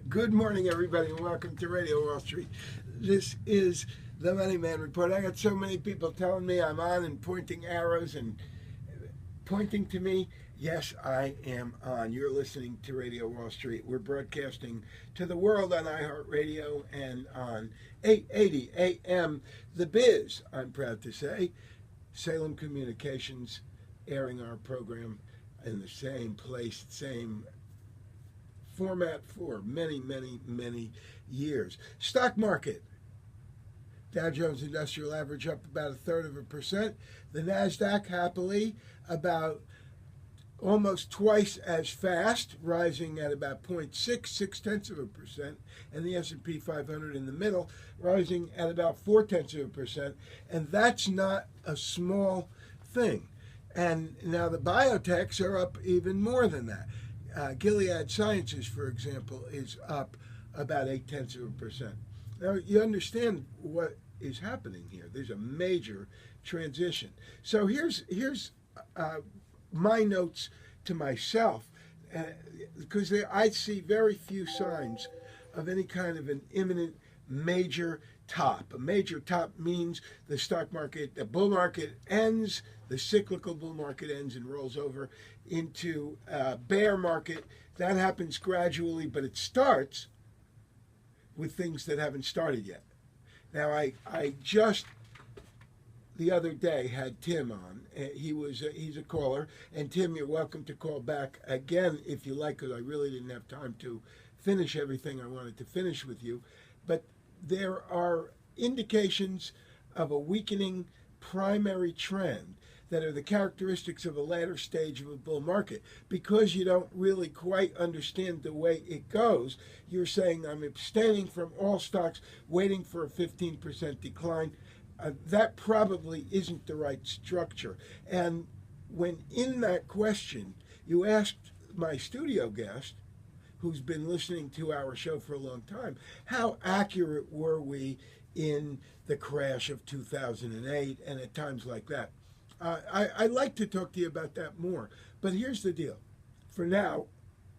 Good morning, everybody, and welcome to Radio Wall Street. This is the Money Man Report. I got so many people telling me I'm on and pointing arrows and pointing to me. Yes, I am on. You're listening to Radio Wall Street. We're broadcasting to the world on iHeartRadio and on 880 AM The Biz, I'm proud to say. Salem Communications airing our program in the same place, same format for many, many, many years. Stock market. Dow Jones Industrial Average up about 1/3%. The NASDAQ happily about almost twice as fast, rising at about 0.6%, and the S&P 500 in the middle, rising at about 0.4%, and that's not a small thing. And now the biotechs are up even more than that. Gilead Sciences, for example, is up about 0.8%. Now, you understand what is happening here. There's a major transition. So here's my notes to myself, because I see very few signs of any kind of an imminent major top. A major top means the stock market, the bull market ends, the cyclical bull market ends and rolls over into a bear market. That happens gradually, but it starts with things that haven't started yet. Now, I just the other day had Tim on. He's a caller, and Tim, you're welcome to call back again if you like, because I really didn't have time to finish everything I wanted to finish with you. But there are indications of a weakening primary trend that are the characteristics of a latter stage of a bull market. Because you don't really quite understand the way it goes, you're saying I'm abstaining from all stocks, waiting for a 15% decline. That probably isn't the right structure. And when in that question you asked my studio guest, who's been listening to our show for a long time, how accurate were we in the crash of 2008 and at times like that? I'd like to talk to you about that more. But here's the deal. For now,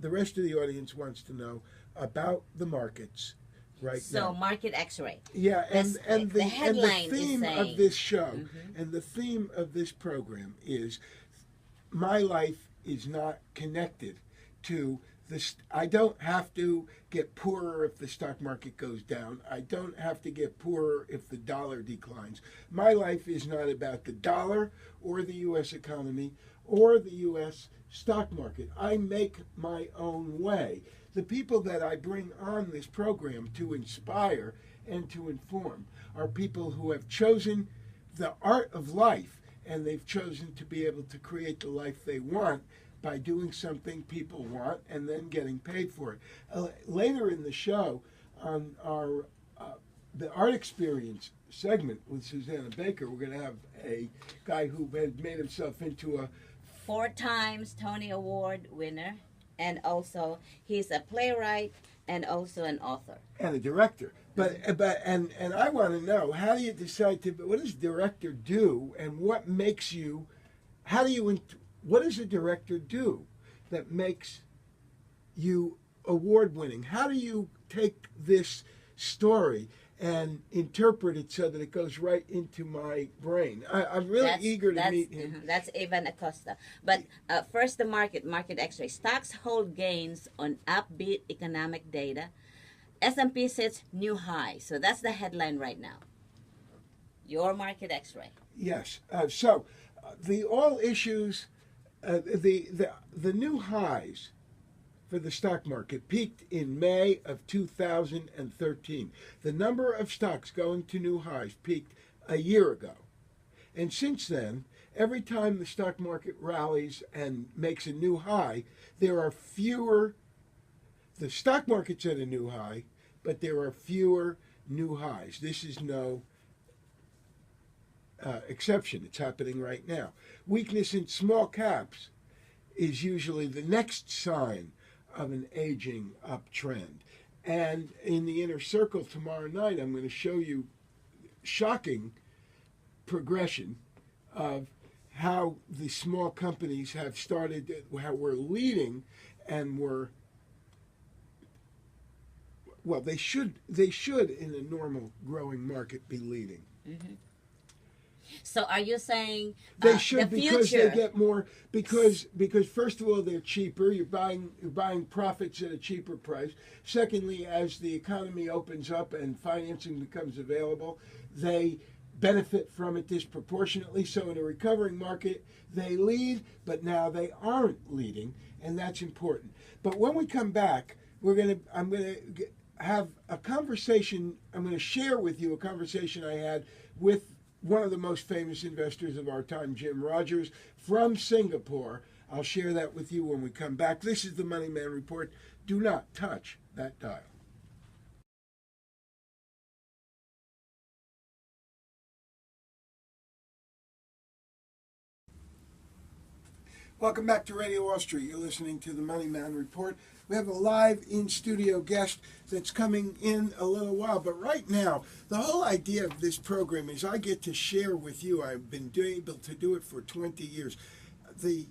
the rest of the audience wants to know about the markets right now. So market X-ray. Yeah, and the headline theme is saying, of this show and the theme of this program is my life is not connected to this. I don't have to get poorer if the stock market goes down. I don't have to get poorer if the dollar declines. My life is not about the dollar or the U.S. economy or the U.S. stock market. I make my own way. The people that I bring on this program to inspire and to inform are people who have chosen the art of life, and they've chosen to be able to create the life they want by doing something people want and then getting paid for it. Later in the show, on our the art experience segment with Susanna Baker, we're going to have a guy who had made himself into a 4 times Tony Award winner, and also he's a playwright and also an author and a director. But I want to know, how do you decide to? What does director do, and what makes you? How do you? What does a director do that makes you award winning? How do you take this story and interpret it so that it goes right into my brain? I'm really eager to meet him. That's Evan Acosta. But first, the market X-ray. Stocks hold gains on upbeat economic data. S&P sets new high. So that's the headline right now. Your market X-ray. Yes. So the all issues, the new highs for the stock market peaked in May of 2013. The number of stocks going to new highs peaked a year ago. And since then, every time the stock market rallies and makes a new high, there are fewer. The stock market's at a new high, but there are fewer new highs. This is no exception. It's happening right now. Weakness in small caps is usually the next sign of an aging uptrend. And in the inner circle tomorrow night, I'm going to show you shocking progression of how the small companies have started, how we're leading and we're well, they should in a normal growing market be leading. So are you saying They should, the because future? they get more, because first of all they're cheaper. You're buying profits at a cheaper price. Secondly, as the economy opens up and financing becomes available, they benefit from it disproportionately. So in a recovering market, they lead, but now they aren't leading, and that's important. But when we come back, I'm gonna have a conversation. I'm going to share with you a conversation I had with one of the most famous investors of our time, Jim Rogers, from Singapore. I'll share that with you when we come back. This is the Money Man Report. Do not touch that dial. Welcome back to Radio Wall Street. You're listening to the Money Man Report. We have a live in-studio guest that's coming in a little while. But right now, the whole idea of this program is I get to share with you. I've been able to do it for 20 years. The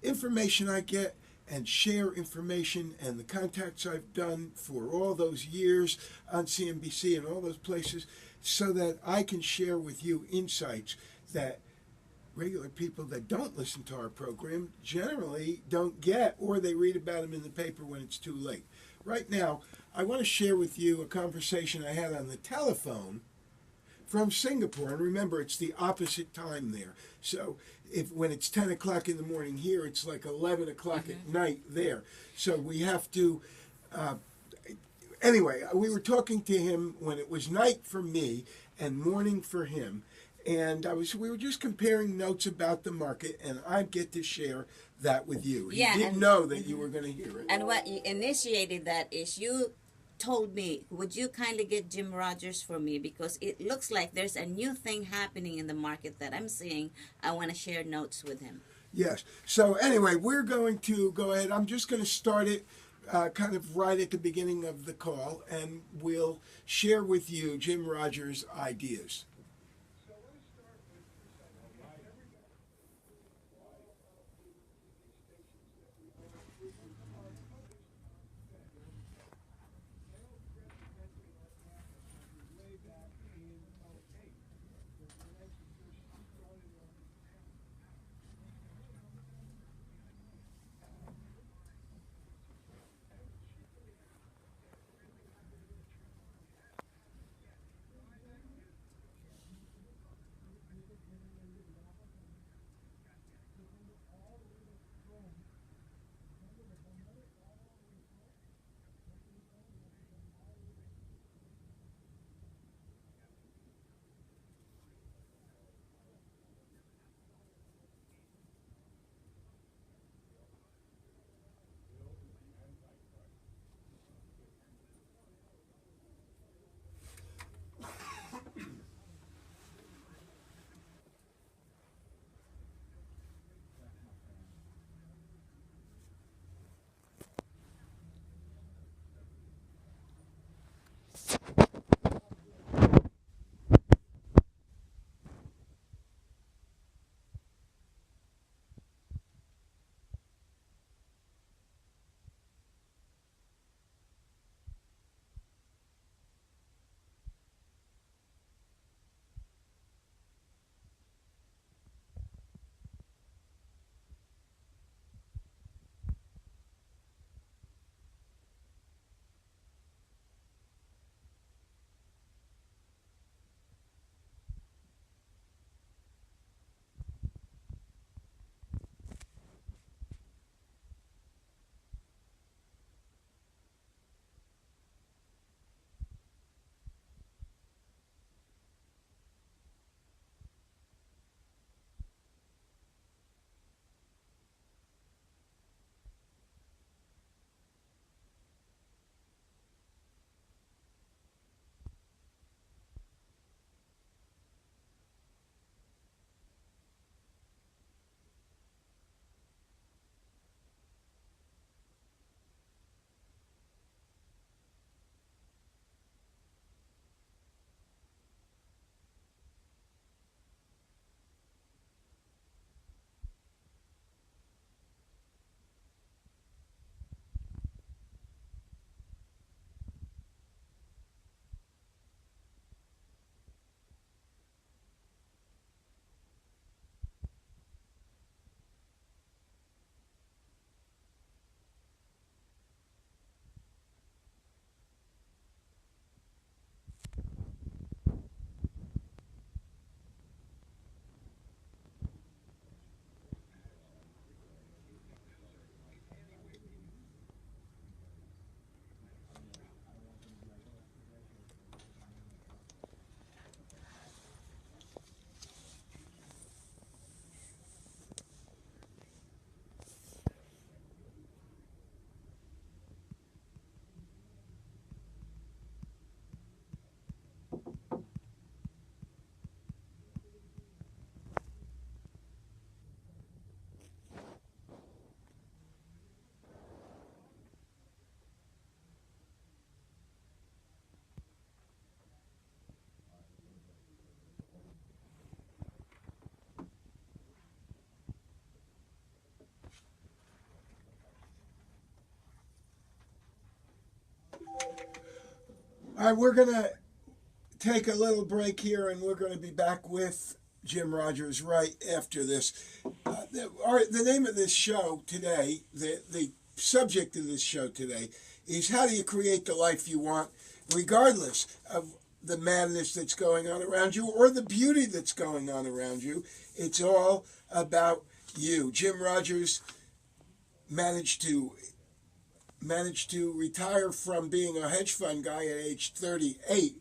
information I get and share information and the contacts I've done for all those years on CNBC and all those places so that I can share with you insights that regular people that don't listen to our program generally don't get, or they read about them in the paper when it's too late. Right now, I want to share with you a conversation I had on the telephone from Singapore. And remember, it's the opposite time there. So when it's 10 o'clock in the morning here, it's like 11 o'clock at night there. So we have to... anyway, we were talking to him when it was night for me and morning for him. And we were just comparing notes about the market, and I get to share that with you. He didn't know that you were going to hear it. And what initiated that is you told me, would you kindly get Jim Rogers for me, because it looks like there's a new thing happening in the market that I'm seeing. I want to share notes with him. Yes. So anyway, we're going to go ahead. I'm just going to start it kind of right at the beginning of the call, and we'll share with you Jim Rogers' ideas. All right, we're going to take a little break here, and we're going to be back with Jim Rogers right after this. The name of this show today, the subject of this show today, is how do you create the life you want, regardless of the madness that's going on around you or the beauty that's going on around you. It's all about you. Jim Rogers managed to retire from being a hedge fund guy at age 38.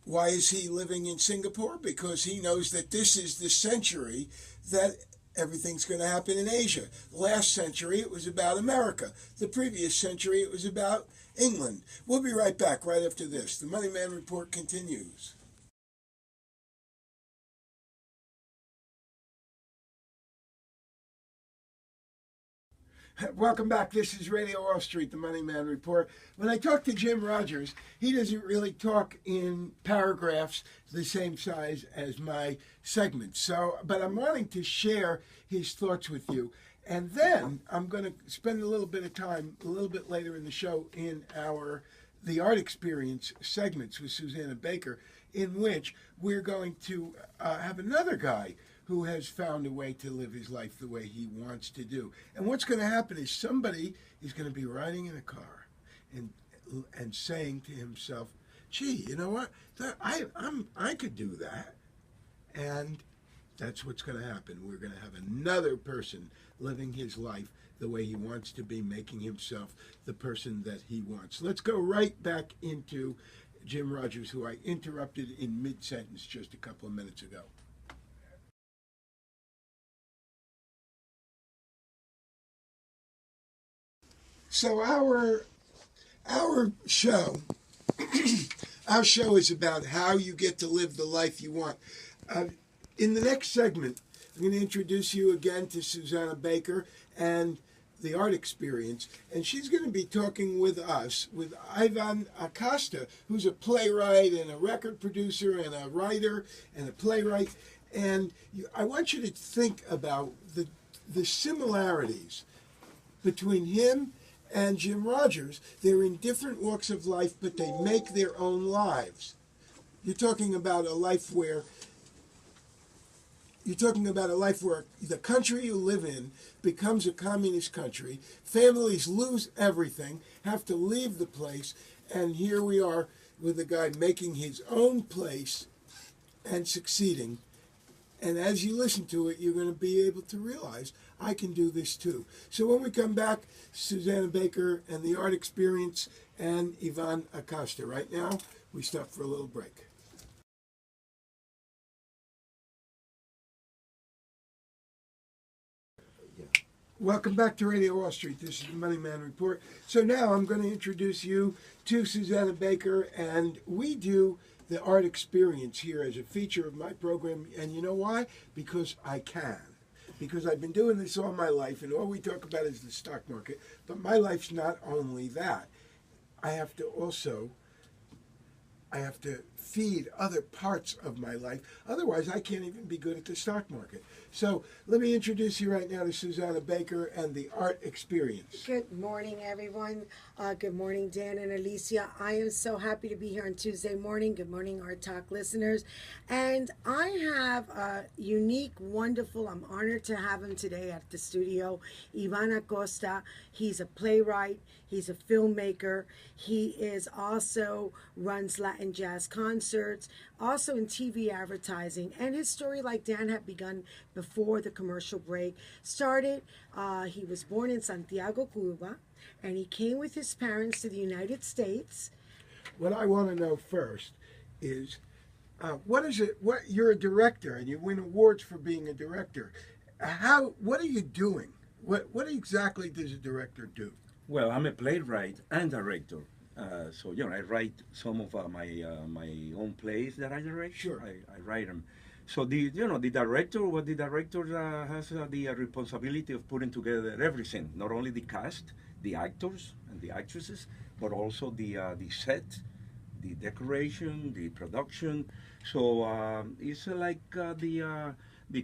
Why is he living in Singapore? Because he knows that this is the century that everything's going to happen in Asia. Last century, it was about America. The previous century, it was about England. We'll be right back right after this. The Money Man Report continues. Welcome back. This is Radio Wall Street, the Money Man Report. When I talk to Jim Rogers, he doesn't really talk in paragraphs the same size as my segments. But I'm wanting to share his thoughts with you. And then I'm going to spend a little bit of time, a little bit later in the show, in the Art Experience segments with Susanna Baker, in which we're going to have another guy who has found a way to live his life the way he wants to do. And what's going to happen is somebody is going to be riding in a car and saying to himself, gee, you know what? I could do that. And that's what's going to happen. We're going to have another person living his life the way he wants to be, making himself the person that he wants. Let's go right back into Jim Rogers, who I interrupted in mid-sentence just a couple of minutes ago. So our show, our show is about how you get to live the life you want. In the next segment, I'm going to introduce you again to Susanna Baker and the Art Experience, and she's going to be talking with us, with Ivan Acosta, who's a playwright and a record producer and a writer and a playwright. And I want you to think about the similarities between him and Jim Rogers. They're in different walks of life, but they make their own lives. You're talking about a life where the country you live in becomes a communist country, families lose everything, have to leave the place, and here we are with a guy making his own place and succeeding. And as you listen to it, you're going to be able to realize, I can do this too. So when we come back, Susanna Baker and the Art Experience and Ivan Acosta. Right now, we stop for a little break. Welcome back to Radio Wall Street. This is the Money Man Report. So now I'm going to introduce you to Susanna Baker, and we do the Art Experience here as a feature of my program. And you know why? Because I can. Because I've been doing this all my life, and all we talk about is the stock market. But my life's not only that. I have to feed other parts of my life. Otherwise, I can't even be good at the stock market. So let me introduce you right now to Susanna Baker and the Art Experience. Good morning, everyone. Good morning, Dan and Alicia. I am so happy to be here on Tuesday morning. Good morning, Art Talk listeners. And I have a unique, wonderful, I'm honored to have him today at the studio, Ivan Acosta. He's a playwright. He's a filmmaker. He is also runs Latin jazz concerts, also in TV advertising. And his story, like Dan had begun before the commercial break, started, he was born in Santiago, Cuba, and he came with his parents to the United States. What I want to know first is, what you're a director and you win awards for being a director. What are you doing? What exactly does a director do? Well, I'm a playwright and director. So, I write some of my own plays that I direct. Sure. I write them. So the director has the responsibility of putting together everything, not only the cast, the actors and the actresses, but also the set, the decoration, the production. So it's like the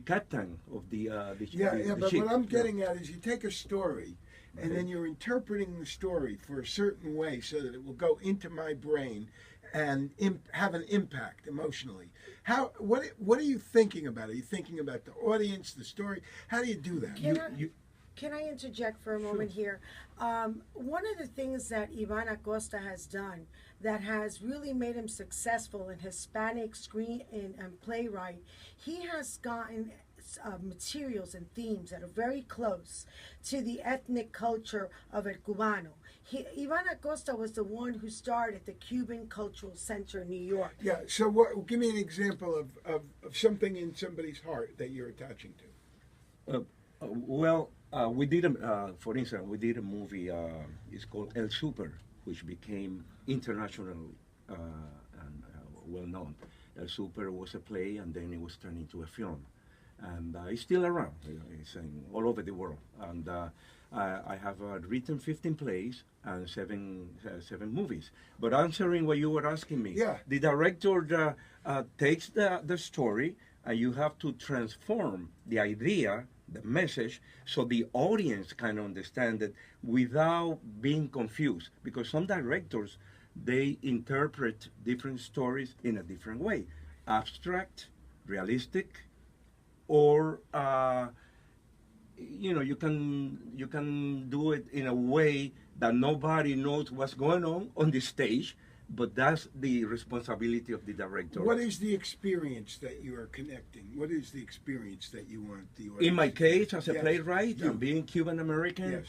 captain of the but ship. what I'm getting at is you take a story and then you're interpreting the story for a certain way so that it will go into my brain and have an impact emotionally. What are you thinking about? Are you thinking about the audience, the story? How do you do that? Can I interject for a moment here? One of the things that Ivan Acosta has done that has really made him successful in Hispanic screen and playwright, he has gotten materials and themes that are very close to the ethnic culture of El Cubano. Ivan Acosta was the one who started the Cuban Cultural Center in New York. Yeah. So, give me an example of something in somebody's heart that you're attaching to. We did for instance, we did a movie. It's called El Super, which became international and well known. El Super was a play, and then it was turned into a film, and it's still around. It's all over the world. And I have written 15 plays and seven movies. But answering what you were asking me, yeah. The director takes the story, and you have to transform the idea, the message, so the audience can understand it without being confused. Because some directors, they interpret different stories in a different way, abstract, realistic, or you can do it in a way that nobody knows what's going on the stage, but that's the responsibility of the director. What is the experience that you are connecting? What is the experience that you want the audience? In my case, as a Yes. playwright, and being Cuban American, Yes.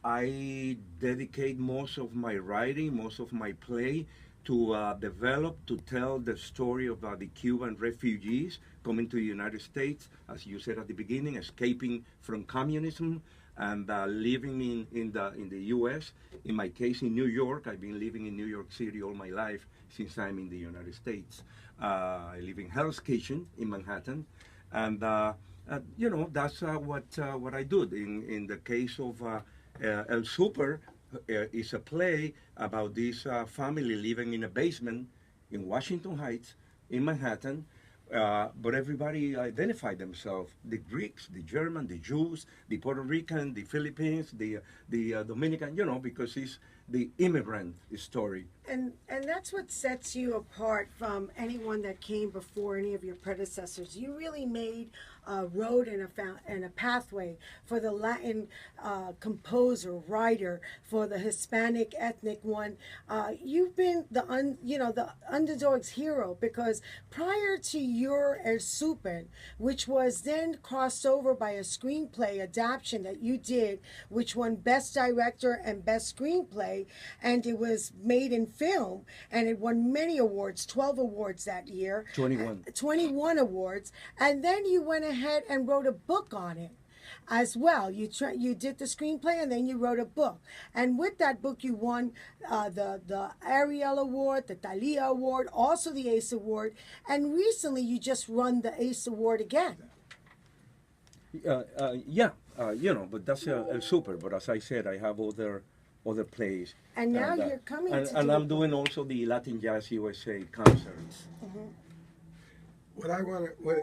I dedicate most of my writing, most of my play to develop, to tell the story of the Cuban refugees coming to the United States, as you said at the beginning, escaping from communism and living in the U.S. In my case, in New York, I've been living in New York City all my life since I'm in the United States. I live in Hell's Kitchen in Manhattan, and that's what I do. In the case of El Super, is a play about this family living in a basement in Washington Heights, in Manhattan, but everybody identified themselves: the Greeks, the German, the Jews, the Puerto Rican, the Philippines, the Dominican. Because it's the immigrant story. And that's what sets you apart from anyone that came before, any of your predecessors. You really made a road and a pathway for the Latin composer, writer, for the Hispanic ethnic one. You've been the underdog's hero, because prior to your El Super, which was then crossed over by a screenplay adaptation that you did, which won Best Director and Best Screenplay, and it was made in film, and it won many awards, 12 awards that year. 21 awards. And then you went ahead and wrote a book on it as well. You did the screenplay, and then you wrote a book. And with that book, you won the Ariel Award, the Thalia Award, also the ACE Award. And recently, you just won the ACE Award again. But that's El Super. But as I said, I have other plays. And now you're coming to and do I'm doing also the Latin Jazz USA concerts. Mm-hmm.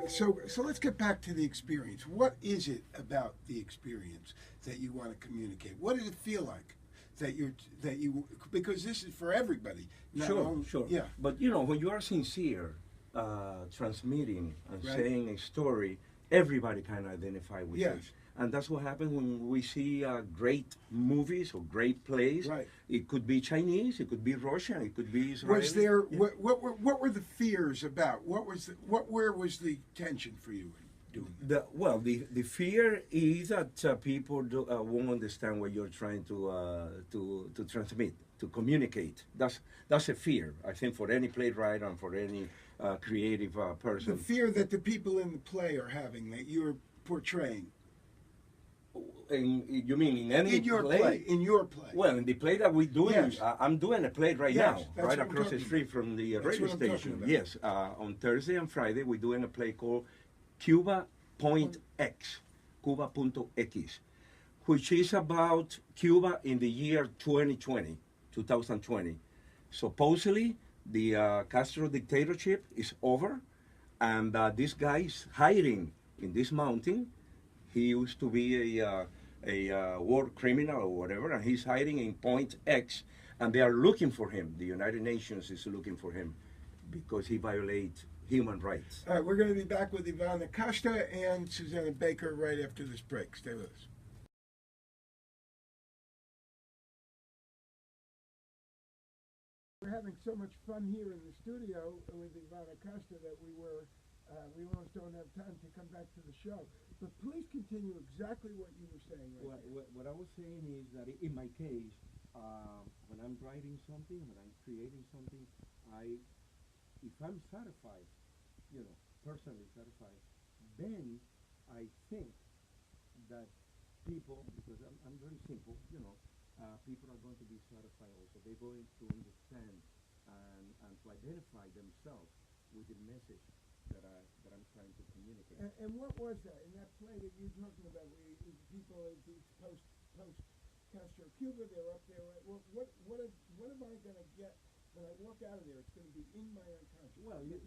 So let's get back to the experience. What is it about the experience that you want to communicate? What did it feel like that you because this is for everybody. Sure. Yeah. But when you are sincere, transmitting and Right. saying a story, everybody can identify with Yes. it. And that's what happens when we see great movies or great plays. Right. It could be Chinese, it could be Russian, it could be Israeli. Was there Yeah. what were the fears about? Where was the tension for you in doing that? The fear is that people won't understand what you're trying to transmit, to communicate. That's a fear, I think, for any playwright and for any creative person. The fear that the people in the play are having, that you're portraying. You mean in any In your play. In your play. Well, in the play that we're doing, Yes. I'm doing a play right Yes, now, that's right what I'm across the talking street from the That's radio what I'm talking station. about. Yes, on Thursday and Friday, we're doing a play called Cuba Point X, Cuba.X, which is about Cuba in the year 2020. Supposedly, the Castro dictatorship is over, and this guy is hiding in this mountain. He used to be a war criminal or whatever, and he's hiding in Point X, and they are looking for him. The United Nations is looking for him because he violates human rights. All right, we're going to be back with Ivan Acosta and Susanna Baker right after this break. Stay with us. We're having so much fun here in the studio with Ivan Acosta that we almost don't have time to come back to the show. But please continue exactly what you were saying right now. What I was saying is that in my case, when I'm writing something, when I'm creating something, if I'm satisfied, personally satisfied, then I think that people, because I'm very simple, people are going to be satisfied also. They're going to understand and to identify themselves with the message that I'm trying to communicate. And what was that in that play that you're talking about? Where people, it's post Castro Cuba, they're up there. What am I going to get when I walk out of there? It's going to be in my unconscious. Well, it's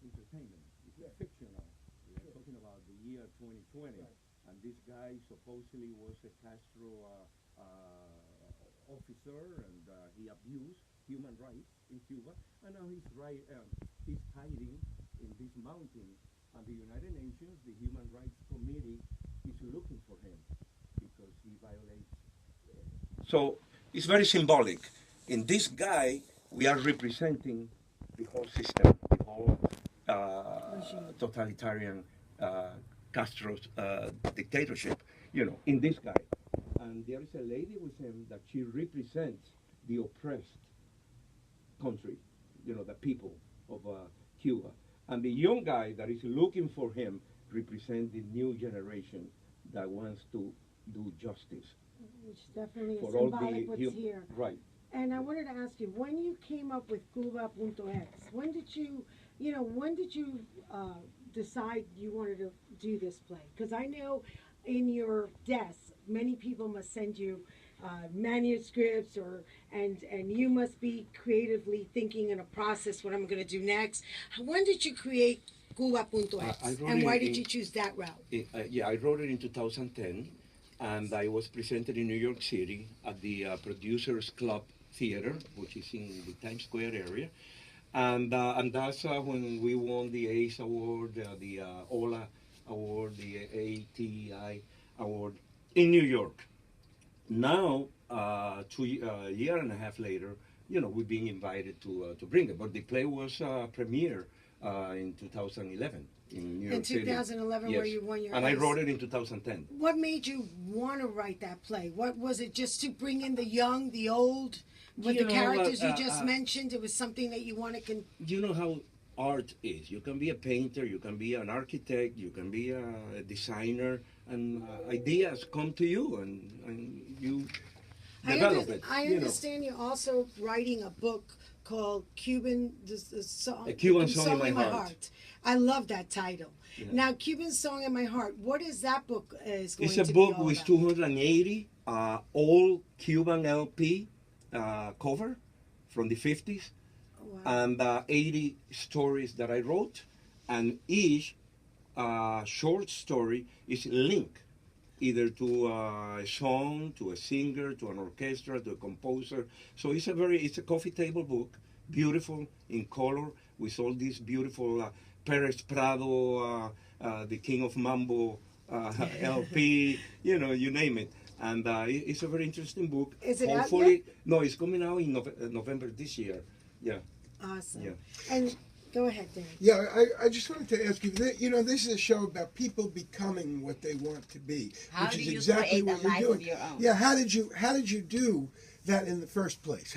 entertainment. It's fictional. We're talking about the year 2020, right. And this guy supposedly was a Castro officer, and he abused human rights in Cuba, and now he's hiding in this mountain, and the United Nations, the Human Rights Committee, is looking for him because he violates. So it's very symbolic. In this guy, we are representing the whole system, the whole totalitarian Castro's dictatorship, in this guy. And there is a lady with him that she represents the oppressed country, the people of Cuba. And the young guy that is looking for him represents the new generation that wants to do justice. Which definitely is for all symbolic the what's here. Right. And I wanted to ask you, when you came up with Cuba.x, when did you decide you wanted to do this play? Because I know in your desk, many people must send you manuscripts, and you must be creatively thinking in a process what I'm going to do next. When did you create Cuba.x, and why did you choose that route? I wrote it in 2010, and I was presented in New York City at the Producers Club Theater, which is in the Times Square area. And that's when we won the ACE Award, the OLA Award, the ATI Award in New York. Now, a year and a half later, we're being invited to bring it. But the play was premiered in 2011 in New York City. In 2011, yes. where you won your And ACE. I wrote it in 2010. What made you want to write that play? What was it, just to bring in the young, the old, with the characters you just mentioned? It was something that you want to... You know how art is. You can be a painter, you can be an architect, you can be a designer, and ideas come to you, and you develop it. I understand you're also writing a book called Cuban Song, A Cuban Song in My Heart. I love that title. Yeah. Now, Cuban Song in My Heart, what is that book is going It's to a be book all with about? 280 old Cuban LP cover from the 50s, Wow. and 80 stories that I wrote, and each short story is linked either to a song, to a singer, to an orchestra, to a composer. So it's a coffee table book, beautiful in color, with all these beautiful Perez Prado, the King of Mambo LP, you name it. And it's a very interesting book. Is it out Hopefully, yet? no, it's coming out in November this year. Yeah. Awesome. Yeah. And go ahead, Dan. Yeah, I just wanted to ask you, this is a show about people becoming what they want to be, How which do is you exactly create what a you're life doing. of your own? Yeah, how did you do that in the first place?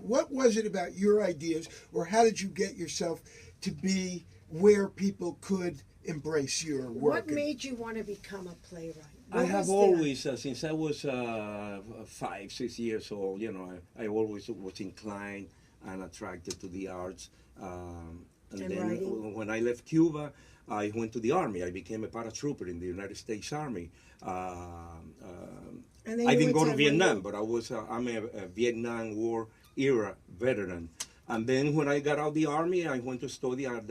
What was it about your ideas, or how did you get yourself to be where people could embrace your work? What made you want to become a playwright? I What have was the- always, since I was 5, 6 years old, I always was inclined and attracted to the arts. And then writing? when I left Cuba, I went to the Army. I became a paratrooper in the United States Army. And then I you didn't went go to Vietnam, London. but I'm a Vietnam War era veteran. And then when I got out of the army, I went to study at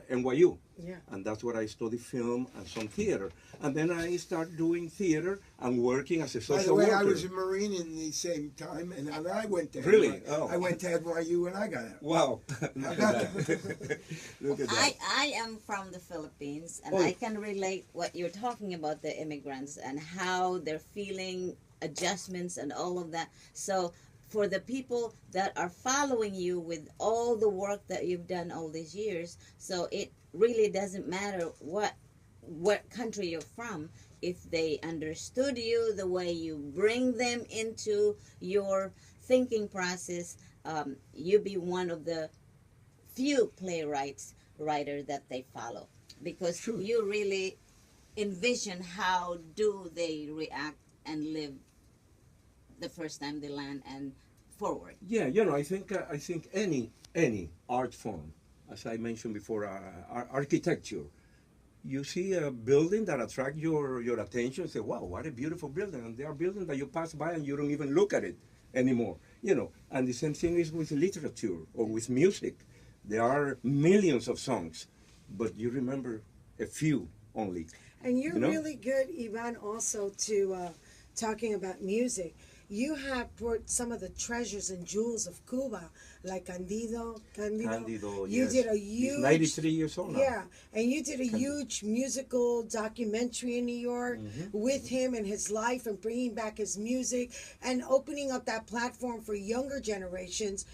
NYU. Yeah. And that's where I studied film and some theater. And then I started doing theater and working as a By social the way, worker. I was a Marine in the same time, and I went to Really? NYU. Oh. I went to NYU when I got out. Wow. Look at that. Look at that. I am from the Philippines, and Oh. I can relate what you're talking about, the immigrants and how they're feeling adjustments and all of that. So for the people that are following you with all the work that you've done all these years, so it really doesn't matter what country you're from. If they understood you, the way you bring them into your thinking process, you be one of the few writer that they follow, because Sure. you really envision how do they react and live the first time they land and forward. Yeah, I think any art form, as I mentioned before, architecture. You see a building that attracts your attention. Say, wow, what a beautiful building! And there are buildings that you pass by and you don't even look at it anymore. And the same thing is with literature or with music. There are millions of songs, but you remember a few only. And you're You know? really good, Ivan, also to talking about music. You have brought some of the treasures and jewels of Cuba, like Candido. Candido, You yes. did a He's huge, 93 years old now. yeah, and you did a huge musical documentary in New York with him and his life, and bringing back his music and opening up that platform for younger generations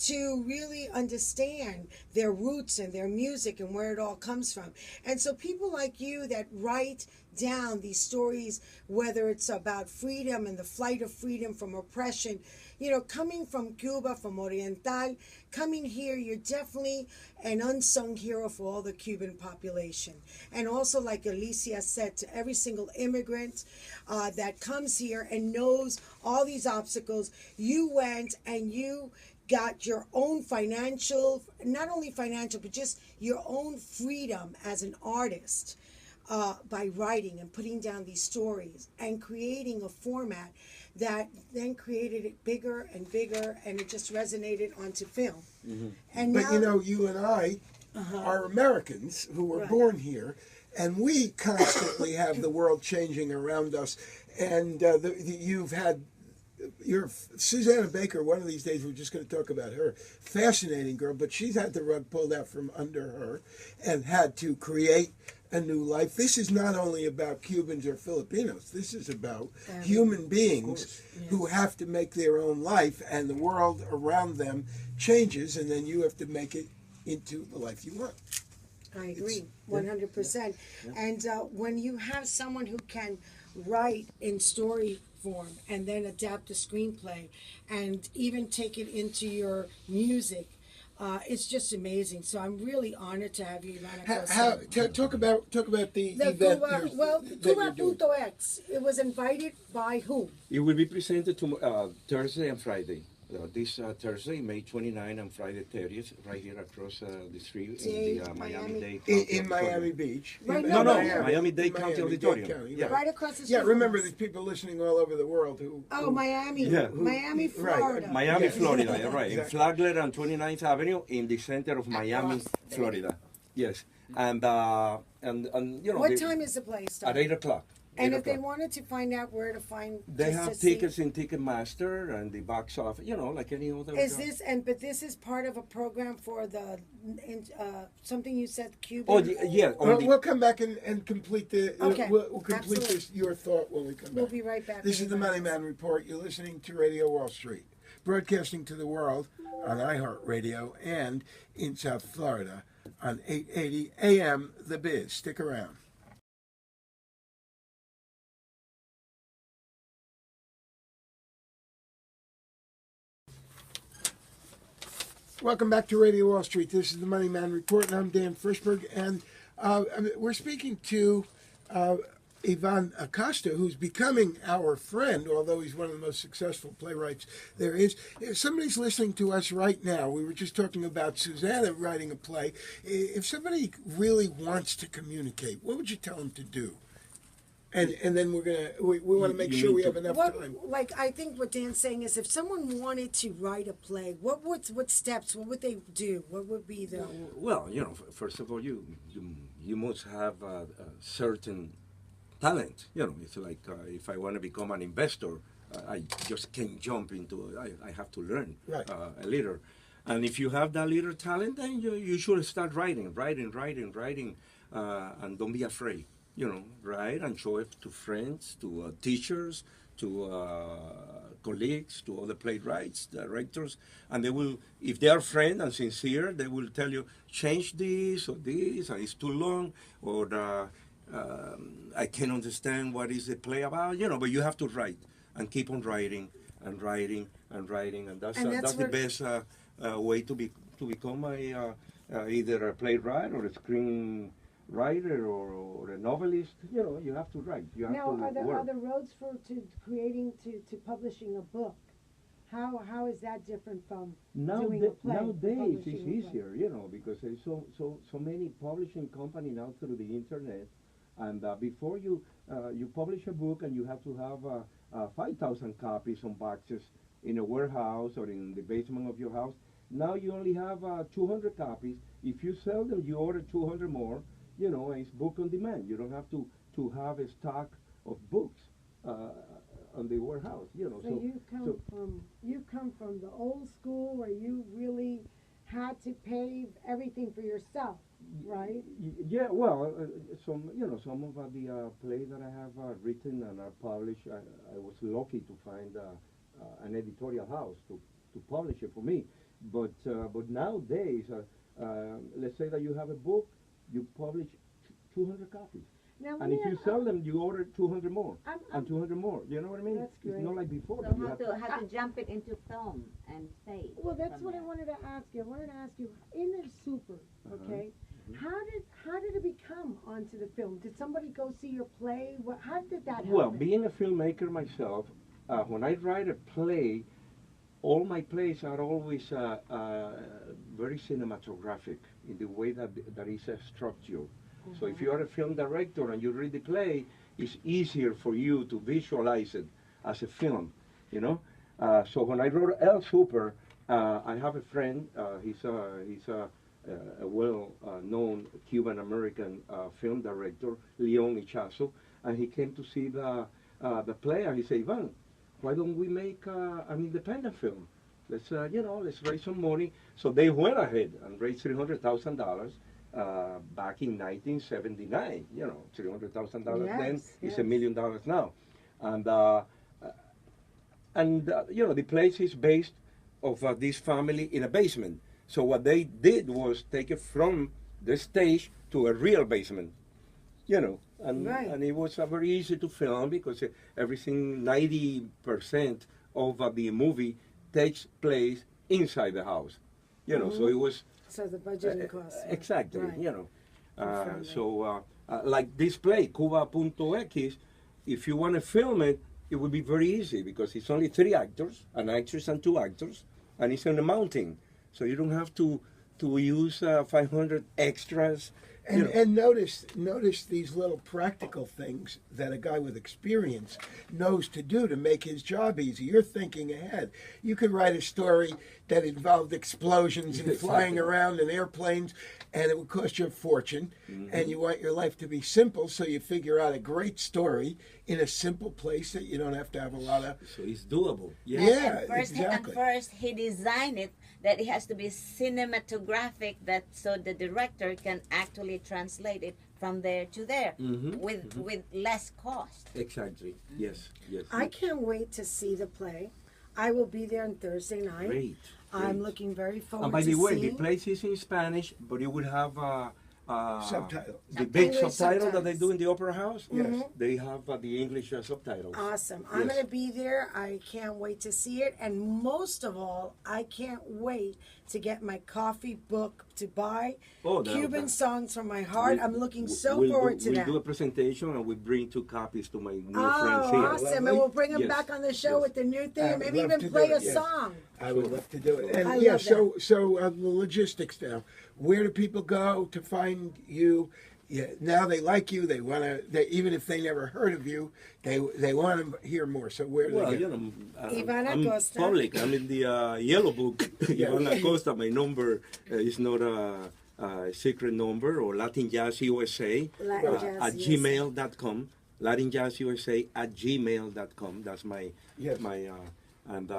to really understand their roots and their music and where it all comes from. And so people like you that write down these stories, whether it's about freedom and the flight of freedom from oppression, coming from Cuba, from Oriental, coming here, you're definitely an unsung hero for all the Cuban population. And also, like Alicia said, to every single immigrant that comes here and knows all these obstacles, you went and you got your own financial, not only financial, but just your own freedom as an artist. By writing and putting down these stories and creating a format that then created it bigger and bigger, and it just resonated onto film. And But now, you and I are Americans who were Right. born here, and we constantly have the world changing around us. And you've had Susanna Baker. One of these days, we're just going to talk about her. Fascinating girl, but she's had the rug pulled out from under her and had to create a new life. This is not only about Cubans or Filipinos. This is about human beings who have to make their own life, and the world around them changes, and then you have to make it into the life you want. I agree, 100%. And when you have someone who can write in story form and then adapt a screenplay and even take it into your music, it's just amazing. So I'm really honored to have you, Ivana. Talk about the The event Cuba, that you're doing. Cuba.x, it was invited by whom? It will be presented Thursday and Friday. This Thursday, May 29 and Friday 30th, right here across the street in the Miami-Dade County In Miami Auditorium. Beach. Right, In no, no, Miami-Dade County Auditorium. County, Yeah. Right across the street. Yeah, remember from us. there's people listening all over the world who. Oh, Miami. Yeah. Miami, Right. Florida. Miami, Yes. Florida, yeah, right. In Exactly. Flagler and 29th Avenue, in the center of Miami, Across the Florida. Yes. And What time is the play At start? 8 o'clock. And 8 if they o'clock. wanted to find out where to find, They just have to see- tickets in Ticketmaster and the box office, like any other. Is this but this is part of a program for the something you said Cuban? Oh, yeah. on the- We'll come back and complete the. Okay. We'll complete Absolutely. your thought when we come We'll back. be right back. This is the everybody. Money Man Report. You're listening to Radio Wall Street, broadcasting to the world on iHeartRadio and in South Florida on 880 AM The Biz. Stick around. Welcome back to Radio Wall Street. This is the Money Man Report, and I'm Dan Frischberg, and we're speaking to Ivan Acosta, who's becoming our friend, although he's one of the most successful playwrights there is. If somebody's listening to us right now, we were just talking about Susanna writing a play. If somebody really wants to communicate, what would you tell them to do? and then we want to make You sure need we to- have enough What, time. like, I think what Dan's saying is, if someone wanted to write a play, what steps? What would they do? What would be the? Well, first of all, you must have a certain talent. It's like if I want to become an investor, I just can't jump into it. I have to learn Right. a little. And if you have that little talent, then you should start writing, and don't be afraid. Write and show it to friends, to teachers, to colleagues, to other playwrights, directors, and they will, if they are friends and sincere, they will tell you, change this, or it's too long, or I can't understand what is the play about, but you have to write and keep on writing and writing and writing, and that's the best way to become either a playwright or a screenwriter or a novelist. You have to write. You have Now, to are there work. other roads to creating to publishing a book? How is that different from doing a play? Nowadays it's publishing a play? easier, because there's so many publishing companies now through the internet, and before you publish a book and you have to have 5,000 copies on boxes in a warehouse or in the basement of your house. Now you only have 200 copies. If you sell them, you order 200 more. It's book on demand. You don't have to have a stock of books on the warehouse. So you come from the old school where you really had to pay everything for yourself, right? Yeah, well, some of the plays that I have written and are published, I was lucky to find an editorial house to publish it for me. But nowadays, let's say that you have a book, you publish 200 copies. Now, And if you sell them, you order 200 more and 200 more. You know what I mean? That's It's great. not like before. So that you how to jump it into film and stage. well, that's from what I there. wanted to ask you. I wanted to ask you, in the Super, okay, how did it become onto the film? Did somebody go see your play? How did that happen? Well, being a filmmaker myself, when I write a play, all my plays are always very cinematographic in the way that is structured. So if you are a film director and you read the play, it's easier for you to visualize it as a film, So when I wrote El Super, I have a friend. He's a well-known Cuban-American film director, Leon Ichazo, and he came to see the play, and he said, Ivan, why don't we make an independent film? Let's raise some money. So they went ahead and raised $300,000 back in 1979. $300,000 then is $1 million now, and the place is based of this family in a basement. So what they did was take it from the stage to a real basement, and it was very easy to film because everything, 90% of the movie takes place inside the house, So it was So the budgeting costs. exactly, Right. So like this play, Cuba.x, if you want to film it, it would be very easy because it's only 3 actors, an actress and 2 actors, and it's on a mountain. So you don't have to use 500 extras. And notice these little practical things that a guy with experience knows to do to make his job easy. You're thinking ahead. You could write a story that involved explosions and flying around in airplanes, and it would cost you a fortune. And you want your life to be simple, so you figure out a great story in a simple place that you don't have to have a lot of. So it's doable. Yeah, At exactly. first, he designed it that it has to be cinematographic, that so the director can actually translate it from there to there with less cost. Exactly. Yes. I can't wait to see the play. I will be there on Thursday night. Great. I'm looking very forward And by to the way, seeing. the place is in Spanish, but it would have Subtitle. the big English subtitle that they subtitles. do in the opera house. Yes. They have the English subtitles. Awesome. I'm Yes. going to be there. I can't wait to see it. And most of all, I can't wait to get my coffee book to buy Oh, Cuban songs from my heart. I'm looking so forward to we'll that. do a presentation and we bring 2 copies to my new Oh, friends here. awesome. And Lovely. we'll bring them Yes. back on the show Yes. with the new thing. I And would maybe love even to do play it, a yes. song. I would love to do it. And I yeah, love so the logistics now. Where do people go to find you? yeah, now they like you. They want to. Even if they never heard of you, they want to hear more. So where do Well, they go? you know, Ivana I'm Costa. public. I'm in the yellow book. Ivana Costa. My number is not a secret number, or Latin Jazz USA Latin Jazz at USA. gmail.com. Latin Jazz USA at gmail.com. That's my Yes. and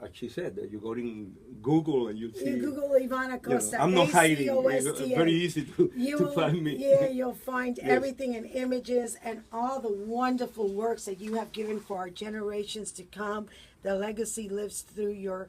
as she said, you go in Google and you see. You Google Ivana you know, Costa. I'm not hiding. ACOSTA. Very easy to Will- find me. Yeah, you'll find Yes. everything in images and all the wonderful works that you have given for our generations to come. The legacy lives through your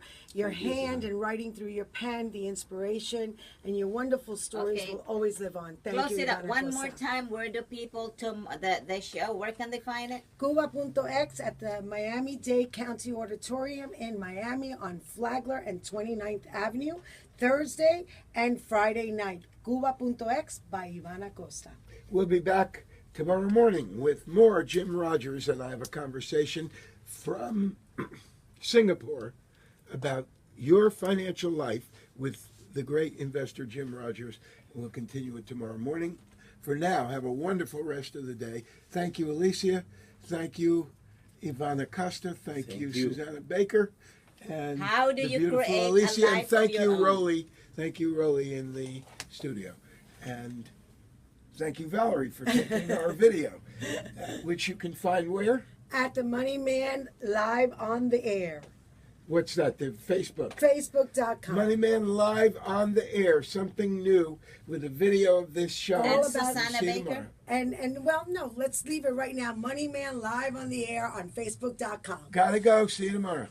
hand and writing through your pen, the inspiration, and your wonderful stories Okay. will always live on. Thank Close you, it up Ivana one Costa. more time. Where do people to the show? Where can they find it? Cuba.x at the Miami-Dade County Auditorium in Miami on Flagler and 29th Avenue, Thursday and Friday night. Cuba.x by Ivana Costa. We'll be back tomorrow morning with more Jim Rogers, and I have a conversation from Singapore about your financial life with the great investor Jim Rogers. We'll continue it tomorrow morning. For now, have a wonderful rest of the day. Thank you, Alicia. Thank you, Ivana Costa. Thank you, you. Susanna Baker. And How do the you beautiful create a Alicia. life And of thank your you, own? Rolly. Thank you, Rolly, in the studio. And thank you, Valerie, for taking our video, which you can find where? At the Money Man live on the air. What's that? The Facebook. Facebook.com. Money Man live on the air. Something new with a video of this show. All And about- Susanna See you Baker? tomorrow. And well, no, let's leave it right now. Money Man live on the air on Facebook.com. Gotta go. See you tomorrow.